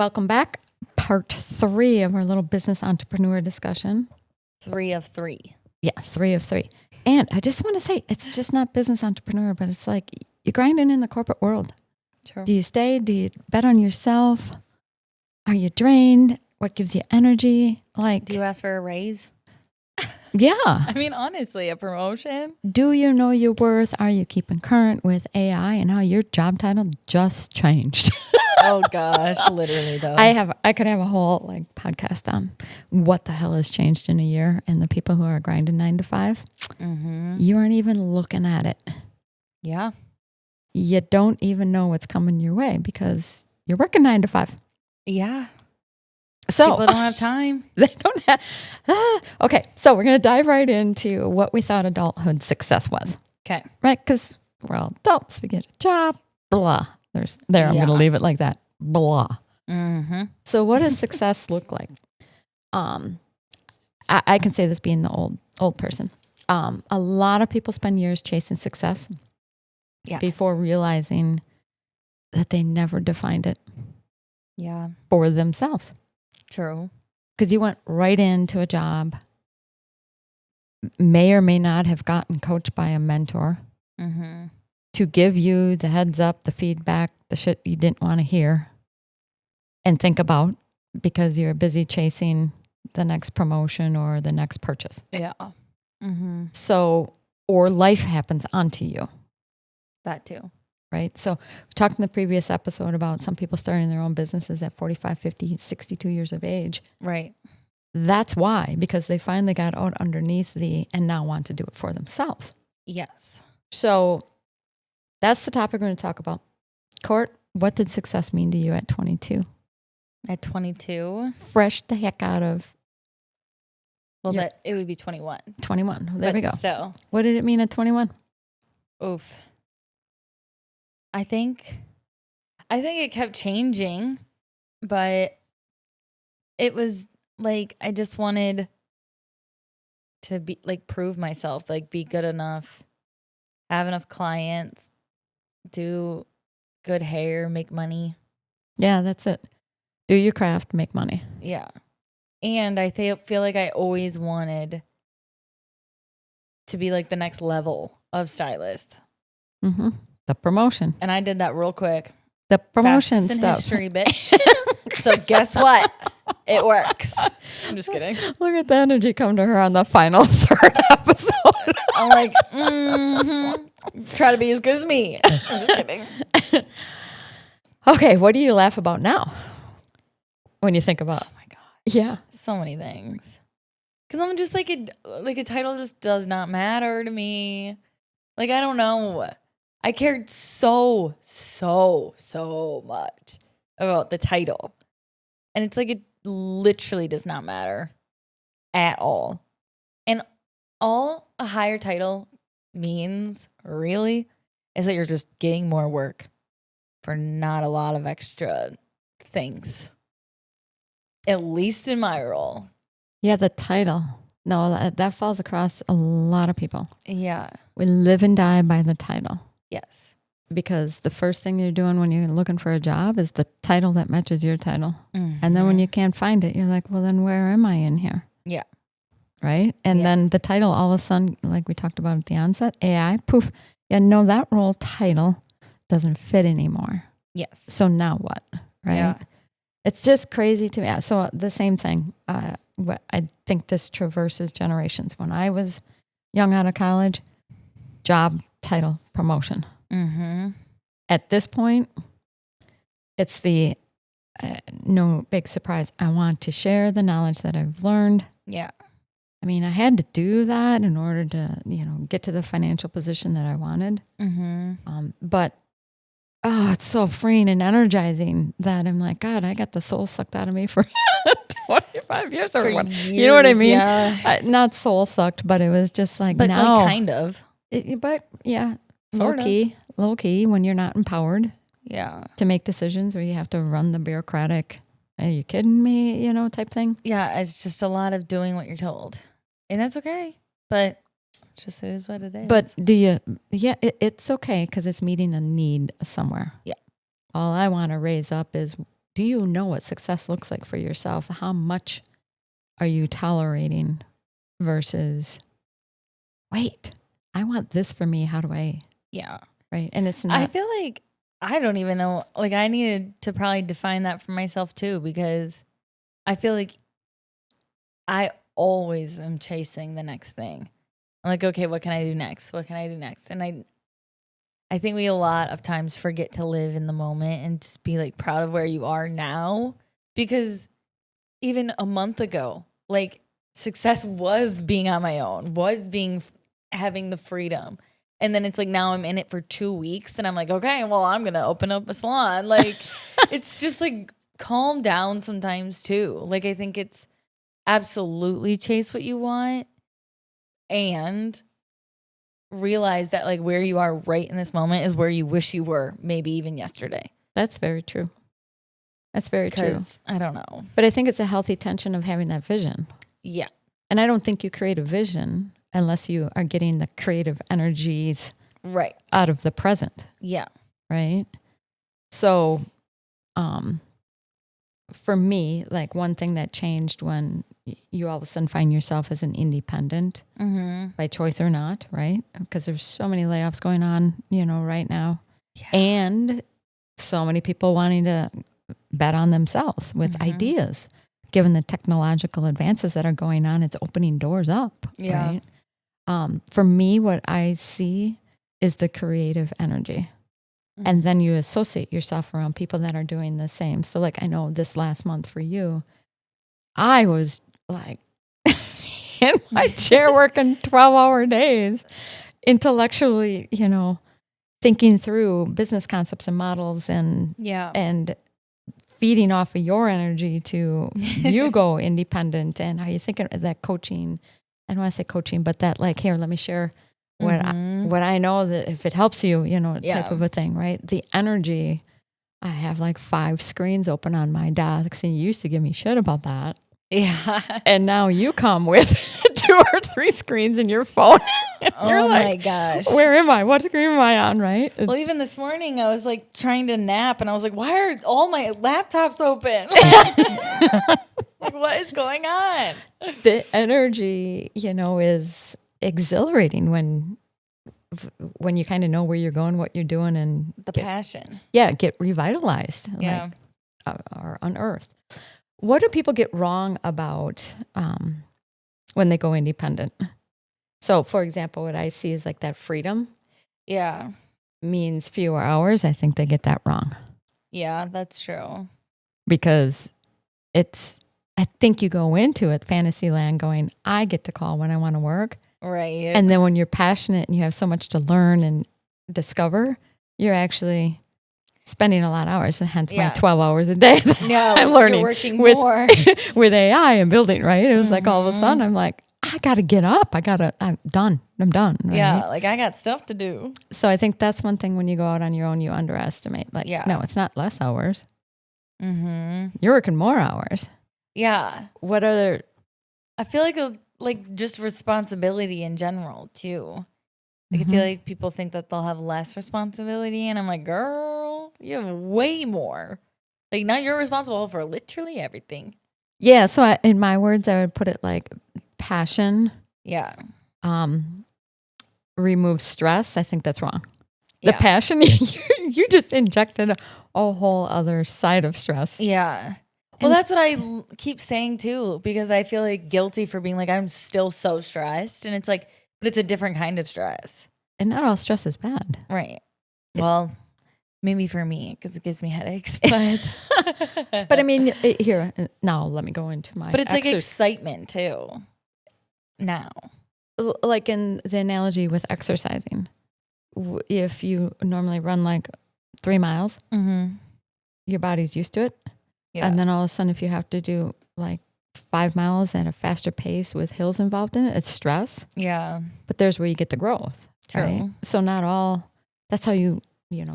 Welcome back. Part 3 of our little business entrepreneur discussion. 3 of 3. Yeah, 3 of 3. And I just want to say, it's just not business entrepreneur, but it's like you're grinding in the corporate world. True. Do you stay? Do you bet on yourself? Are you drained? What gives you energy? Like, Do you ask for a raise? yeah. I mean, honestly, a promotion? Do you know your worth? Are you keeping current with AI and how your job title just changed? Oh gosh, literally though. I could have a whole like podcast on what the hell has changed in a year, and the people who are grinding 9 to 5, you aren't even looking at it. Yeah. You don't even know what's coming your way because you're working 9 to 5. Yeah. So people don't have time. They don't have. Okay, so we're going to dive right into what we thought adulthood success was. Okay. Right? Because we're all adults. We get a job. Blah. I'm going to leave it like that. Blah. Mm-hmm. So what does success look like? I can say this being the old person. A lot of people spend years chasing success before realizing that they never defined it for themselves. True. Because you went right into a job, may or may not have gotten coached by a mentor to give you the heads up, the feedback, the shit you didn't want to hear and think about because you're busy chasing the next promotion or the next purchase. Yeah. Mm-hmm. So, or life happens onto you. That too. Right? So we talked in the previous episode about some people starting their own businesses at 45, 50, 62 years of age. Right. That's why, because they finally got out underneath and now want to do it for themselves. Yes. So that's the topic we're going to talk about. Court, what did success mean to you at 22? At 22? Fresh the heck out of... Well, that it would be 21. 21. There we go. Still. What did it mean at 21? Oof. I think it kept changing, but it was like I just wanted to be like prove myself, like be good enough, have enough clients, do good hair, make money. Yeah, that's it. Do your craft, make money. Yeah. And I feel like I always wanted to be like the next level of stylist. Mm-hmm. The promotion. And I did that real quick. The promotion Fastest stuff. in history, bitch. So guess what? It works. I'm just kidding. Look at the energy come to her on the final third episode. I'm like, try to be as good as me. I'm just kidding. Okay, what do you laugh about now when you think about? Oh my God. Yeah. So many things. Because I'm just like a title just does not matter to me. Like, I don't know. I cared so much about the title. And it's like it literally does not matter at all. And all a higher title means, really, is that you're just getting more work for not a lot of extra things. At least in my role. Yeah, the title. No, that falls across a lot of people. Yeah. We live and die by the title. Yes. Because the first thing you're doing when you're looking for a job is the title that matches your title. Mm-hmm. And then when you can't find it, you're like, well, then where am I in here? Yeah. Right? And then the title, all of a sudden, like we talked about at the onset, AI, poof. Yeah, no, that role title doesn't fit anymore. Yes. So now what? Right? Yeah. It's just crazy to me. So the same thing. I think this traverses generations. When I was young out of college, job, title, promotion. Mm-hmm. At this point, it's the no big surprise. I want to share the knowledge that I've learned. Yeah. I mean, I had to do that in order to, get to the financial position that I wanted. Mm-hmm. But it's so freeing and energizing that I'm like, God, I got the soul sucked out of me for 25 years or what? You know what I mean? Yeah. Not soul sucked, but it was just like, but now. like kind of. But yeah, Sort low key when you're not empowered. Yeah. To make decisions where you have to run the bureaucratic, are you kidding me, type thing. Yeah, it's just a lot of doing what you're told. And that's okay. But it's just, it is what it is. But it's okay because it's meeting a need somewhere. Yeah. All I want to raise up is do you know what success looks like for yourself? How much are you tolerating versus, wait, I want this for me. How do I? Yeah. Right. And it's not. I feel like I don't even know. Like, I needed to probably define that for myself too, because I feel like I always am chasing the next thing. I'm like, okay, what can I do next? What can I do next? And I think we a lot of times forget to live in the moment and just be like proud of where you are now, because even a month ago, like, success was being on my own, was having the freedom. And then it's like, now I'm in it for 2 weeks and I'm like, okay, well, I'm going to open up a salon. Like, it's just like, calm down sometimes too. Like, I think it's absolutely chase what you want and realize that like where you are right in this moment is where you wish you were maybe even yesterday. That's very true. That's very true. I don't know. But I think it's a healthy tension of having that vision. Yeah. And I don't think you create a vision unless you are getting the creative energies right out of the present. Yeah. Right. So, for me, like one thing that changed when you all of a sudden find yourself as an independent by choice or not, right? Because there's so many layoffs going on, right now. Yeah. And so many people wanting to bet on themselves with ideas. Given the technological advances that are going on, it's opening doors up, right? For me, what I see is the creative energy. And then you associate yourself around people that are doing the same. So like, I know this last month for you, I was like in my chair working 12-hour days, intellectually, thinking through business concepts and models and feeding off of your energy to you go independent. And how you think of that coaching, I don't want to say coaching, but that like, here, let me share what I know that if it helps you, type of a thing, right? The energy, I have like 5 screens open on my desk, and you used to give me shit about that. Yeah. And now you come with 2 or 3 screens in your phone. Oh like, my gosh. Where am I? What screen am I on, right? Well, even this morning I was like trying to nap and I was like, why are all my laptops open? Like, what is going on? The energy, is exhilarating when you kind of know where you're going, what you're doing, and the passion. Yeah, get revitalized, or unearthed. What do people get wrong about when they go independent? So, for example, what I see is like that freedom. Yeah, means fewer hours. I think they get that wrong. Yeah, that's true. Because I think you go into it, fantasy land, going, I get to call when I want to work. Right. And then when you're passionate and you have so much to learn and discover, you're actually spending a lot of hours, and hence my 12 hours a day that I'm learning. You're working more. with AI and building, right? It was like all of a sudden I'm like, I got to get up. I'm done. I'm done. Right? Yeah, like I got stuff to do. So I think that's one thing when you go out on your own, you underestimate. Like, no, it's not less hours. You're working more hours. Yeah. What other? I feel like just responsibility in general too. Like I feel like people think that they'll have less responsibility, and I'm like, girl, you have way more. Like now you're responsible for literally everything. Yeah. So in my words, I would put it like passion. Yeah. Remove stress. I think that's wrong. The passion, you just injected a whole other side of stress. Yeah. Well, that's what I keep saying too, because I feel like guilty for being like, I'm still so stressed. And it's like, but it's a different kind of stress. And not all stress is bad. Right. Well, maybe for me, because it gives me headaches. But but I mean, now let me go into my. But it's like excitement too. Now. Like in the analogy with exercising. If you normally run like 3 miles, your body's used to it. Yeah. And then all of a sudden, if you have to do like 5 miles at a faster pace with hills involved in it, it's stress. Yeah. But there's where you get the growth. True. Right? So not all, that's how you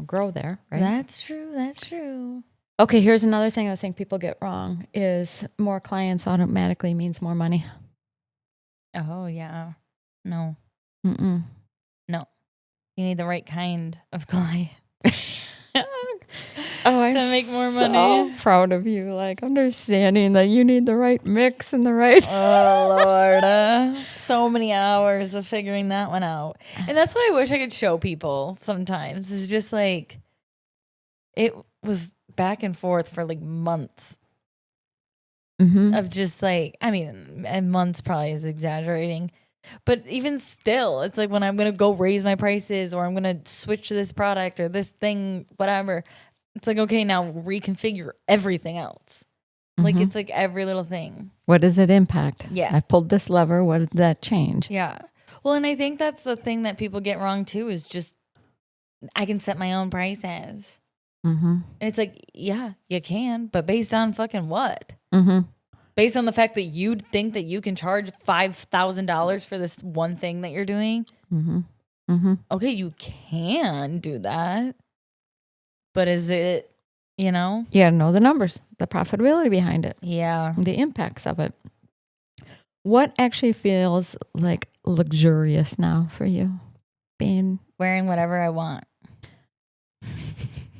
grow there, right? That's true. That's true. Okay, here's another thing I think people get wrong is more clients automatically means more money. Oh, yeah. No. Mm-mm. No. You need the right kind of client. I'm to make more so money. proud of you, like understanding that you need the right mix and the right. Oh Lord, so many hours of figuring that one out, and that's what I wish I could show people. Sometimes it's just like it was back and forth for like months of just like, I mean, and months probably is exaggerating. But even still, it's like when I'm going to go raise my prices or I'm going to switch to this product or this thing, whatever. It's like, okay, now reconfigure everything else. Like, it's like every little thing. What does it impact? Yeah. I pulled this lever. What did that change? Yeah. Well, and I think that's the thing that people get wrong too is just I can set my own prices. And it's like, yeah, you can, but based on fucking what? Based on the fact that you think that you can charge $5,000 for this one thing that you're doing. Okay, you can do that. But is it, you know? You got to know the numbers, the profitability behind it. Yeah. The impacts of it. What actually feels like luxurious now for you? Being Wearing whatever I want.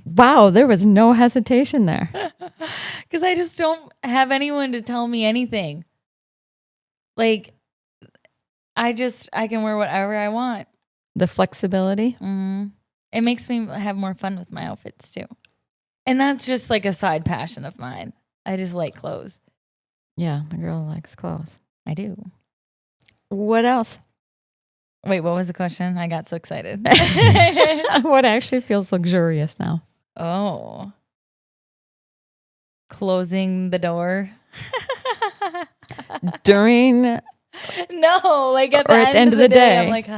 Wow, there was no hesitation there. Because I just don't have anyone to tell me anything. Like, I can wear whatever I want. The flexibility. It makes me have more fun with my outfits too. And that's just like a side passion of mine. I just like clothes. Yeah, the girl likes clothes. I do. What else? Wait, what was the question? I got so excited. What actually feels luxurious now? Oh. Closing the door. During No, like at the end of the day. I'm like,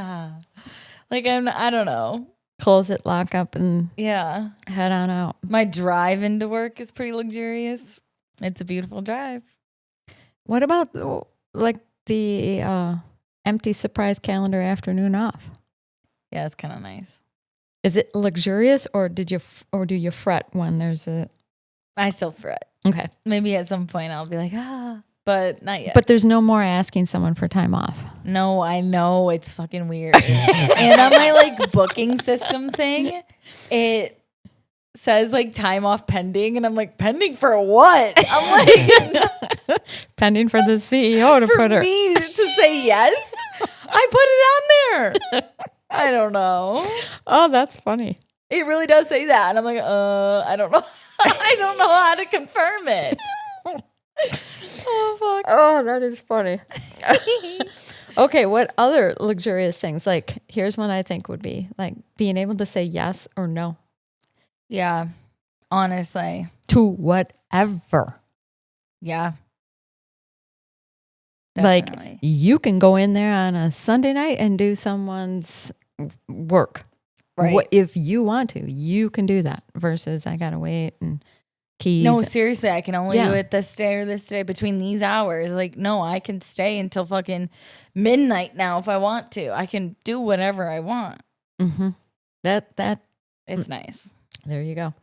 Like I don't know. Close it, lock up, and yeah, head on out. My drive into work is pretty luxurious. It's a beautiful drive. What about like the empty surprise calendar afternoon off? Yeah, it's kind of nice. Is it luxurious, or do you fret when there's a? I still fret. Okay. Maybe at some point I'll be like, but not yet. But there's no more asking someone for time off. No, I know. It's fucking weird. And on my like booking system thing, it says like time off pending. And I'm like, pending for what? I'm like, pending for the CEO to put her. For me to say yes? I put it on there. I don't know. Oh, that's funny. It really does say that. And I'm like, I don't know. I don't know how to confirm it. Oh, fuck. Oh, that is funny. Okay, what other luxurious things? Like, here's one I think would be like being able to say yes or no. Yeah, honestly. To whatever. Yeah. Definitely. Like, you can go in there on a Sunday night and do someone's work. Right. If you want to, you can do that versus I got to wait and keys. No, seriously, I can only do it this day or this day between these hours. Like, no, I can stay until fucking midnight now if I want to. I can do whatever I want. It's nice. There you go.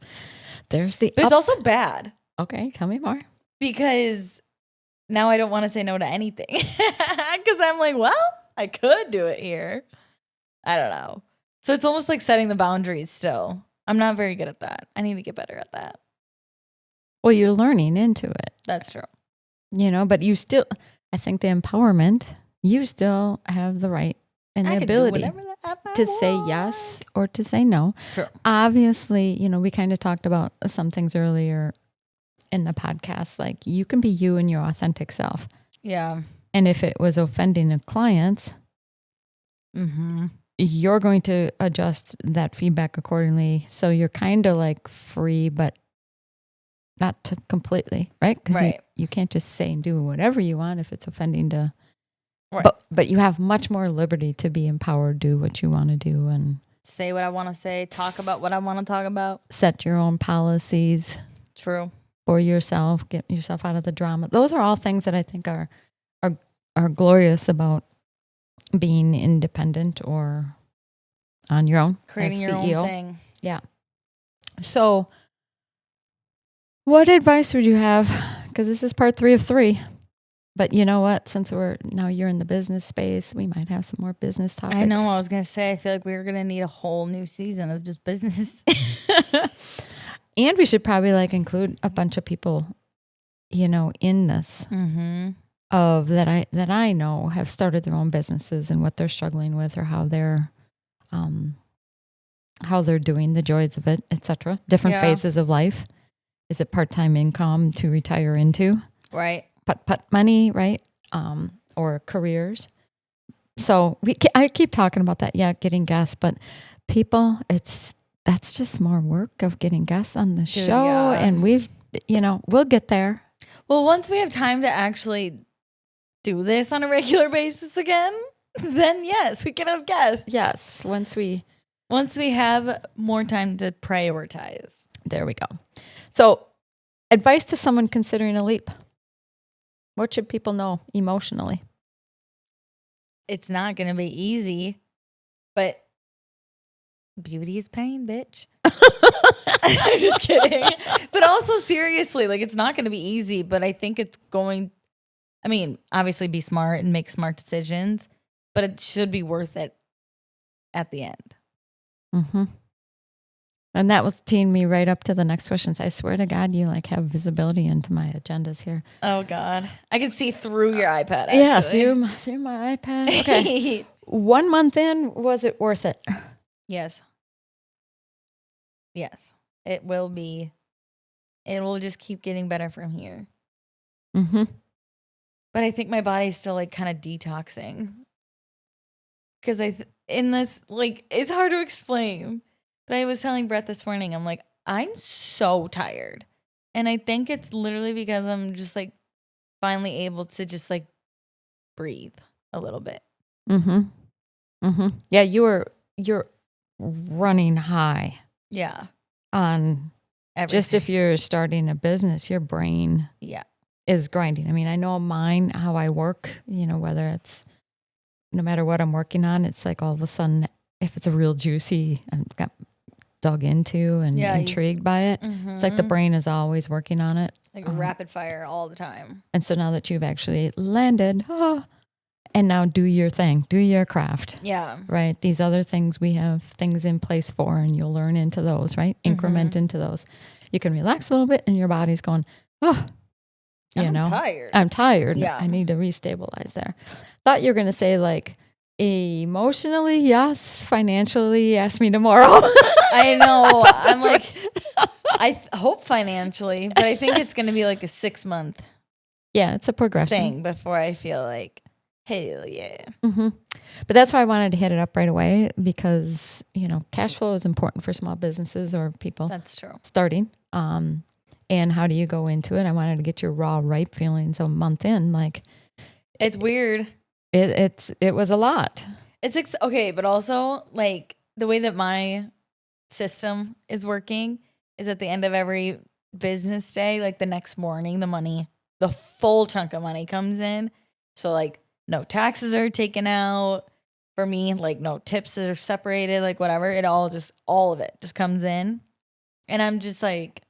There's the. But it's also bad. Okay, tell me more. Because now I don't want to say no to anything. Because I'm like, well, I could do it here. I don't know. So it's almost like setting the boundaries still. I'm not very good at that. I need to get better at that. Well, you're learning into it. That's true. You know, but you still, I think the empowerment, you still have the right and the ability to say yes or to say no. True. Obviously, you know, we kind of talked about some things earlier in the podcast. Like, you can be you and your authentic self. Yeah. And if it was offending a client, you're going to adjust that feedback accordingly. So you're kind of like free, but not to completely, right? Because you can't just say and do whatever you want if it's offending to. Right. But you have much more liberty to be empowered, do what you want to do, and say what I want to say, talk about what I want to talk about. Set your own policies. True. For yourself, get yourself out of the drama. Those are all things that I think are glorious about being independent or on your own. Creating your own thing. Yeah. So what advice would you have? Because this is part 3 of 3. But you know what? Since you're in the business space, we might have some more business topics. I know. I was going to say, I feel like we're going to need a whole new season of just business. And we should probably like include a bunch of people, in this of that I know have started their own businesses and what they're struggling with or how they're doing, the joys of it, etc. Different phases of life. Is it part-time income to retire into? Right. Put money, right? Or careers. So I keep talking about that. Yeah, getting guests, but people, that's just more work of getting guests on the show, and we'll get there. Well, once we have time to actually do this on a regular basis again, then yes, we can have guests. Yes, once we have more time to prioritize. There we go. So, advice to someone considering a leap. What should people know emotionally? It's not going to be easy, but beauty is pain, bitch. I'm just kidding. But also seriously, like it's not going to be easy, but I think it's going, obviously be smart and make smart decisions, but it should be worth it at the end. Mm-hmm. And that was teeing me right up to the next questions. I swear to God, you like have visibility into my agendas here. Oh God. I can see through your iPad, actually. Yeah, through my iPad. Okay. 1 month in, was it worth it? Yes. It will be. It will just keep getting better from here. Mm-hmm. But I think my body's still like kind of detoxing. Because it's hard to explain. But I was telling Brett this morning, I'm like, I'm so tired. And I think it's literally because I'm just like finally able to just like breathe a little bit. Mm-hmm. Mm-hmm. Yeah, you're running high. Yeah. On everything. Just if you're starting a business, your brain is grinding. I know mine, how I work, whether it's no matter what I'm working on, it's like all of a sudden, if it's a real juicy, I'm got dug into and intrigued by it. Mm-hmm. It's like the brain is always working on it. Like rapid fire all the time. And so now that you've actually landed, and now do your thing, do your craft. Yeah. Right? These other things we have things in place for, and you'll learn into those, right? Increment into those. You can relax a little bit and your body's going, I'm tired. I'm tired. Yeah. I need to restabilize there. Thought you were going to say like emotionally, yes. Financially, ask me tomorrow. I know. I'm like, I hope financially, but I think it's going to be like a 6 month. Yeah, it's a progression thing before I feel like, hell yeah. Mm-hmm. But that's why I wanted to hit it up right away because, cash flow is important for small businesses or people. That's true. Starting. And how do you go into it? I wanted to get your raw, ripe feelings a month in. Like, it's weird. It was a lot. It's okay, but also like the way that my system is working is at the end of every business day, like the next morning, the full chunk of money comes in. So like no taxes are taken out for me, like no tips are separated, like whatever. All of it just comes in. And I'm just like,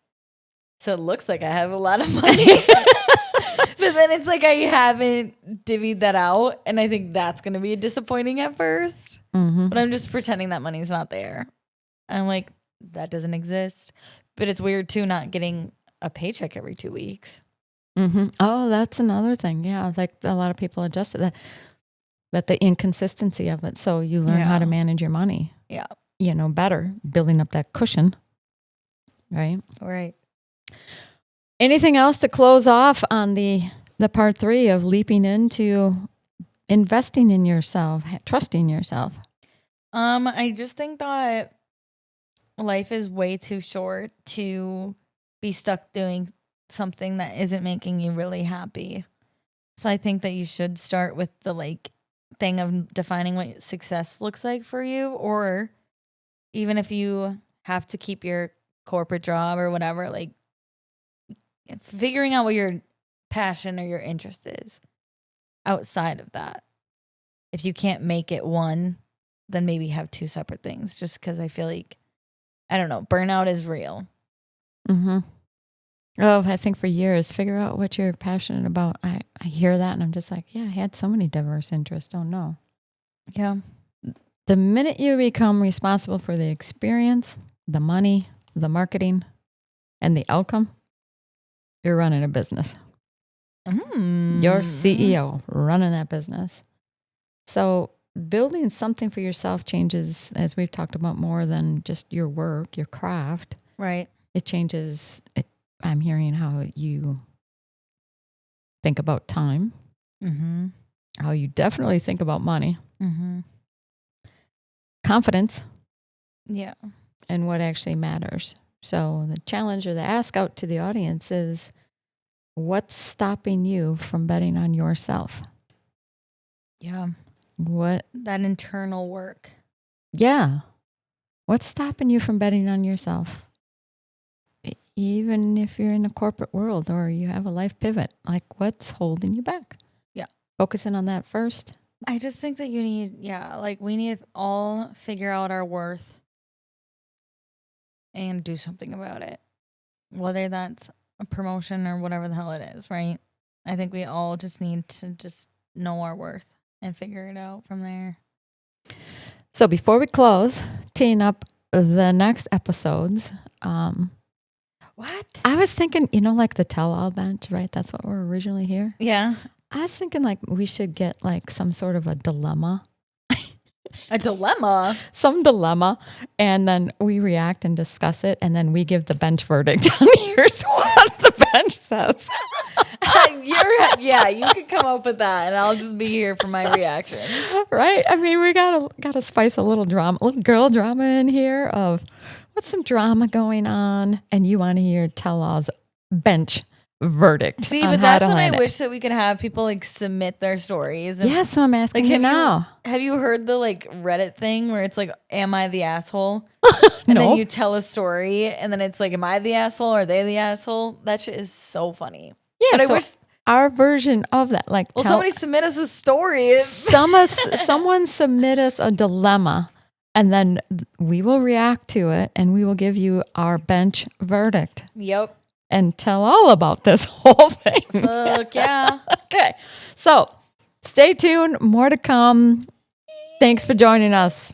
so it looks like I have a lot of money. But then it's like I haven't divvied that out. And I think that's going to be disappointing at first. Mm-hmm. But I'm just pretending that money's not there. I'm like, that doesn't exist. But it's weird too, not getting a paycheck every 2 weeks. Mm-hmm. Oh, that's another thing. Yeah, like a lot of people adjust to that the inconsistency of it. So you learn how to manage your money. Yeah. Better, building up that cushion. Right? Right. Anything else to close off on the part 3 of leaping into investing in yourself, trusting yourself? I just think that life is way too short to be stuck doing something that isn't making you really happy. So I think that you should start with the thing of defining what success looks like for you, or even if you have to keep your corporate job or whatever, like figuring out what your passion or your interest is outside of that. If you can't make it one, then maybe have 2 separate things, just because I feel like, I don't know, burnout is real. Mm-hmm. Oh, I think for years, figure out what you're passionate about. I hear that and I'm just like, yeah, I had so many diverse interests. Don't know. Yeah. The minute you become responsible for the experience, the money, the marketing, And the outcome, you're running a business. You're CEO running that business. So building something for yourself changes, as we've talked about, more than just your work, your craft. Right. It changes. I'm hearing how you think about time, how you definitely think about money, confidence, and what actually matters. So the challenge or the ask out to the audience is, what's stopping you from betting on yourself? Yeah. What? That internal work. Yeah. What's stopping you from betting on yourself? Even if you're in a corporate world or you have a life pivot, like what's holding you back? Yeah. Focusing on that first. I just think that you need, we need to all figure out our worth and do something about it. Whether that's a promotion or whatever the hell it is, right? I think we all just need to just know our worth and figure it out from there. So before we close, teeing up the next episodes, what? I was thinking, like the tell-all bench, right? That's what we're originally here. Yeah. I was thinking like we should get like some sort of a dilemma. A dilemma? Some dilemma. And then we react and discuss it. And then we give the bench verdict. Here's what the bench says. You can come up with that and I'll just be here for my reaction. Right? I mean, we gotta spice a little drama, a little girl drama in here of what's some drama going on. And you want to hear tell-all's bench verdict. See, but that's when I wish that we could have people like submit their stories. Yeah, so I'm asking you now. Have you heard the like Reddit thing where it's like, am I the asshole? And then you tell a story and then it's like, am I the asshole? Or are they the asshole? That shit is so funny. Yeah, but so I wish our version of that, like, somebody submit us a story. Someone submit us a dilemma, and then we will react to it, and we will give you our bench verdict. Yep. And tell all about this whole thing. Fuck yeah. Okay. So stay tuned. More to come. Thanks for joining us.